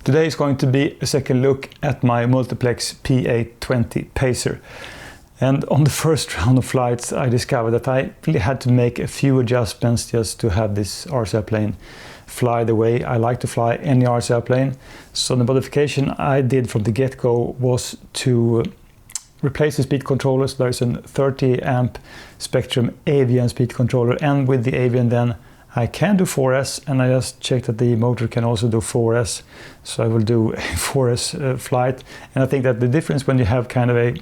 Today is going to be a second look at my Multiplex PA20 Pacer. And on the first round of flights I discovered that I really had to make a few adjustments just to have this RC airplane fly the way I like to fly any RC airplane. So the modification I did from the get-go was to replace the speed controller. So there's a 30 amp Spektrum Avian speed controller, and with the Avian then I can do 4S, and I just checked that the motor can also do 4S, so I will do a 4S flight. And I think that the difference when you have kind of a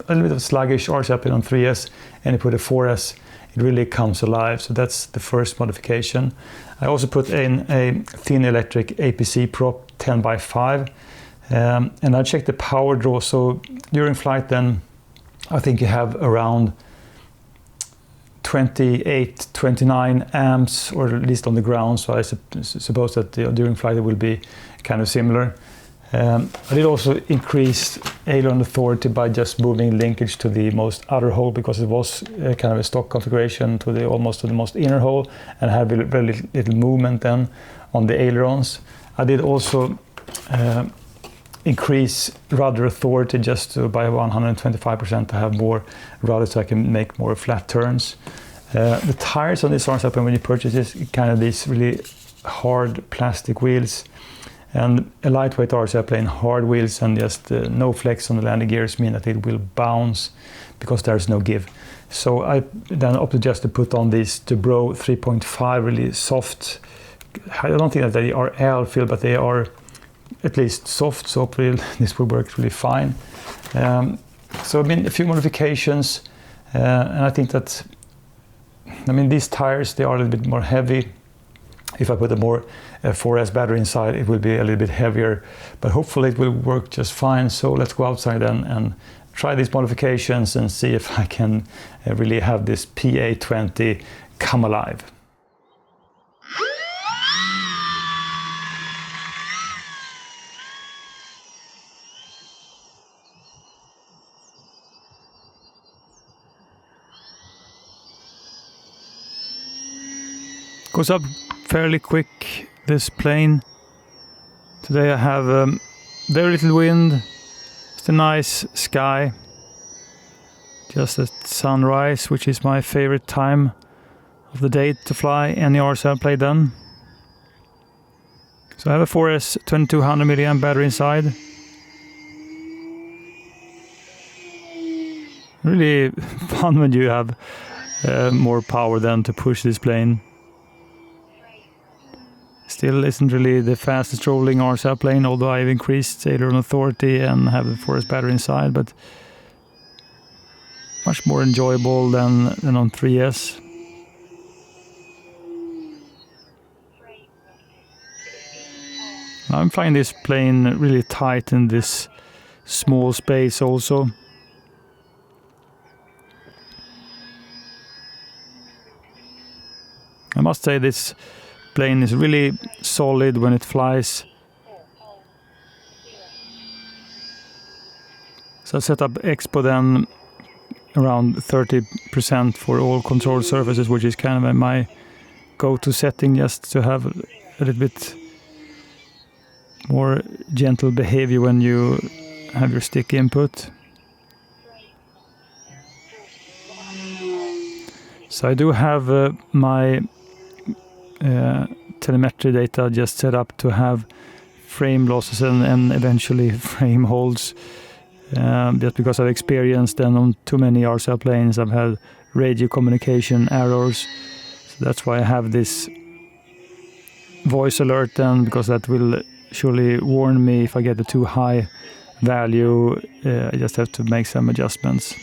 little bit of sluggish RC airplane on 3S and you put a 4S, it really comes alive. So that's the first modification. I also put in a thin electric APC prop 10x5, and I checked the power draw. So during flight then I think you have around 28, 29 amps, or at least on the ground, so I suppose that during flight it will be kind of similar. I did also increase aileron authority by just moving linkage to the most outer hole, because it was kind of a stock configuration to the almost to the most inner hole, and had very little movement then on the ailerons. I did also increase rudder authority just by 125% to have more rudder, so I can make more flat turns. The tires on this RC airplane, when you purchase this, kind of these really hard plastic wheels, and a lightweight RC airplane, hard wheels and just no flex on the landing gears mean that it will bounce because there's no give. So I then opted just to put on these Dubro 3.5 really soft. I don't think that they are air filled, but they are at least soft, so hopefully this will work really fine. So I mean, a few modifications, and I think that, I mean, these tires, they are a little bit more heavy. If I put a more 4S battery inside, it will be a little bit heavier, but hopefully it will work just fine. So let's go outside and try these modifications and see if I can really have this PA20 come alive. Goes up fairly quick, this plane. Today I have very little wind, just a nice sky, just at sunrise, which is my favorite time of the day to fly any RC airplane then. So I have a 4S 2200 mAh battery inside. Really fun when you have more power than to push this plane. Still isn't really the fastest rolling RC airplane, although I've increased aileron authority and have a 4S battery inside, but much more enjoyable than on 3S. I'm finding this plane really tight in this small space also. I must say this plane is really solid when it flies. So I set up Expo then around 30% for all control surfaces, which is kind of my go-to setting, just to have a little bit more gentle behavior when you have your stick input. So I do have my telemetry data just set up to have frame losses and eventually frame holds, just because I've experienced then on too many RC airplanes I've had radio communication errors. So that's why I have this voice alert then, because that will surely warn me if I get a too high value. I just have to make some adjustments.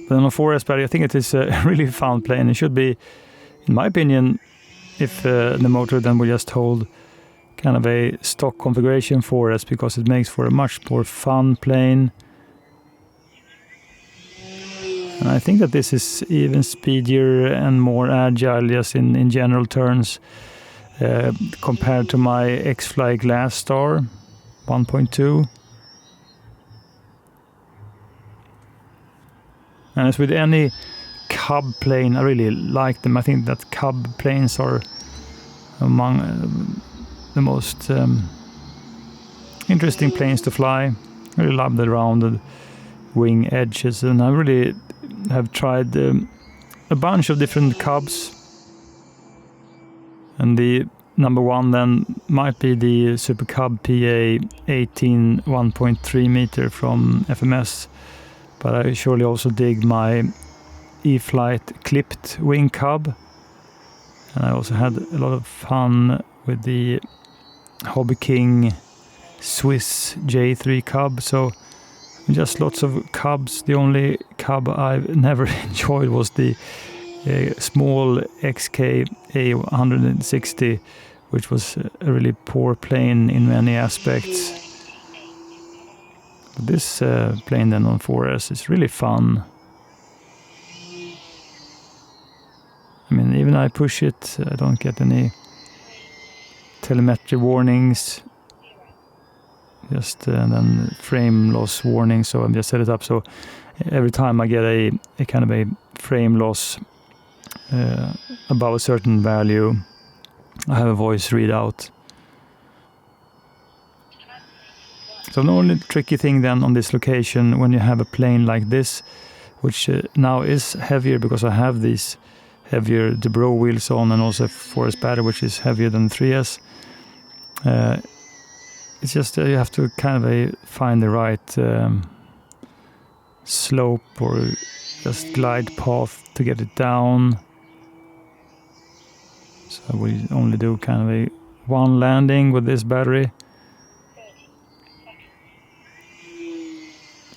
But on a 4S battery, I think it is a really fun plane. It should be, in my opinion, if the motor then will just hold kind of a stock configuration 4S, because it makes for a much more fun plane. And I think that this is even speedier and more agile just in general terms compared to my X-Fly Glass Star 1.2. And as with any Cub plane, I really like them. I think that Cub planes are among the most interesting planes to fly. I really love the rounded wing edges, and I really have tried a bunch of different cubs. And the number one then might be the Super Cub PA18 1.3 meter from FMS, but I surely also dig my E-flite clipped wing cub, and I also had a lot of fun with the Hobby King Swiss J3 cub. So just lots of cubs. The only cub I've never enjoyed was the small XK A160, which was a really poor plane in many aspects. But this plane then on 4S is really fun. I mean, even I push it, I don't get any telemetry warnings. Just then frame loss warning, so I just set it up so every time I get a kind of a frame loss above a certain value, I have a voice readout. So the only tricky thing then on this location, when you have a plane like this, which now is heavier because I have these heavier Debro wheels on, and also 4S battery, which is heavier than 3S. It's just you have to kind of find the right slope or just glide path to get it down. So we only do kind of one landing with this battery.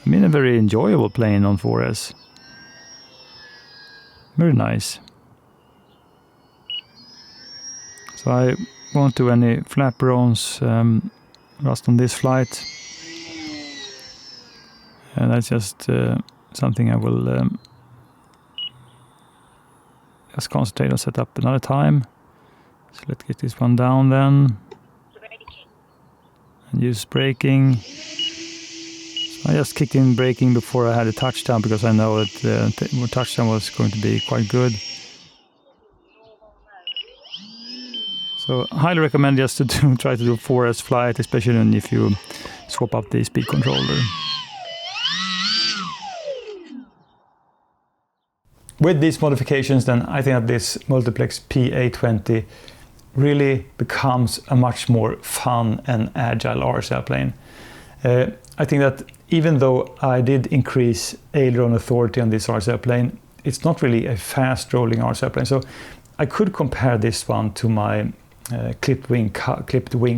I mean, a very enjoyable plane on 4S. Very nice. So I won't do any flaperons just on this flight. And that's just something I will just concentrate on, set up another time. So let's get this one down then. And use braking. So I just kicked in braking before I had a touchdown because I know that the touchdown was going to be quite good. So highly recommend just to try to do 4S flight, especially if you swap up the speed controller. With these modifications then, I think that this Multiplex PA20 really becomes a much more fun and agile RSL plane. I think that even though I did increase aileron authority on this RSL plane, it's not really a fast rolling RSL plane. So I could compare this one to my clipped wing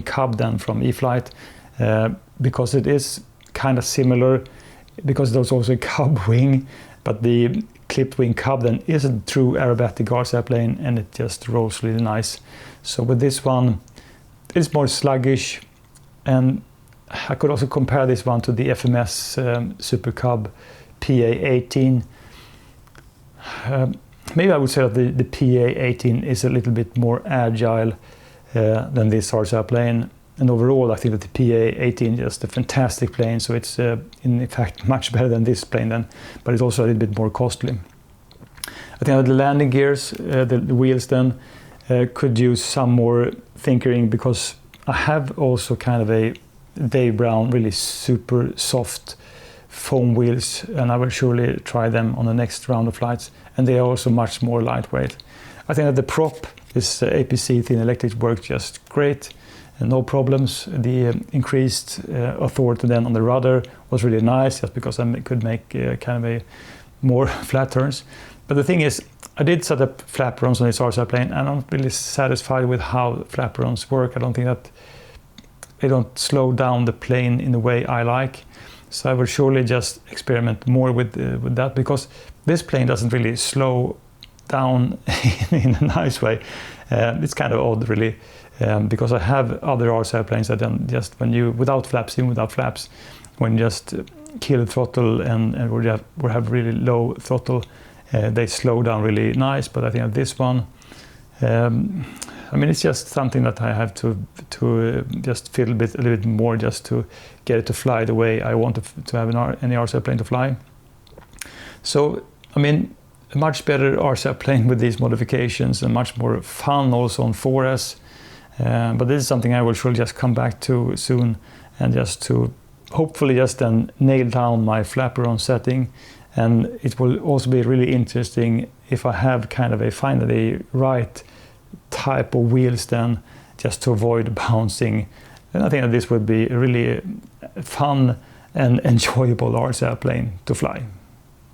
cub then from E-flite, because it is kind of similar, because there's also a cub wing, but the clipped wing cub then is a true aerobatic RSL plane, and it just rolls really nice. So with this one, it's more sluggish, and I could also compare this one to the FMS Super Cub PA18. Maybe I would say that the PA18 is a little bit more agile than this RSL plane. And overall, I think that the PA18 is just a fantastic plane. So it's in fact much better than this plane then, but it's also a little bit more costly. I think that the landing gears, the wheels then, could use some more tinkering, because I have also kind of a Dave Brown really super soft foam wheels, and I will surely try them on the next round of flights, and they are also much more lightweight. I think that the prop, this APC thin electric, works just great, and no problems. The increased authority then on the rudder was really nice, just because I could make kind of a more flat turns. But the thing is, I did set up flaperons on this RSL plane, and I'm not really satisfied with how flaperons work. I don't think that they don't slow down the plane in the way I like. So I will surely just experiment more with that, because this plane doesn't really slow down in a nice way. It's kind of odd, really, because I have other RSL planes that then just when you, without flaps, even without flaps, when you just kill the throttle and we have really low throttle, they slow down really nice. But I think that this one, I mean, it's just something that I have to just feel a little bit more, just to get it to fly the way I want to have any RSL plane to fly. So, I mean, a much better RSL plane with these modifications, and much more fun also on 4S. But this is something I will surely just come back to soon, and just to hopefully just then nail down my flaperon setting. And it will also be really interesting if I have kind of finally right type of wheels then, just to avoid bouncing. And I think that this would be a really fun and enjoyable RC airplane to fly.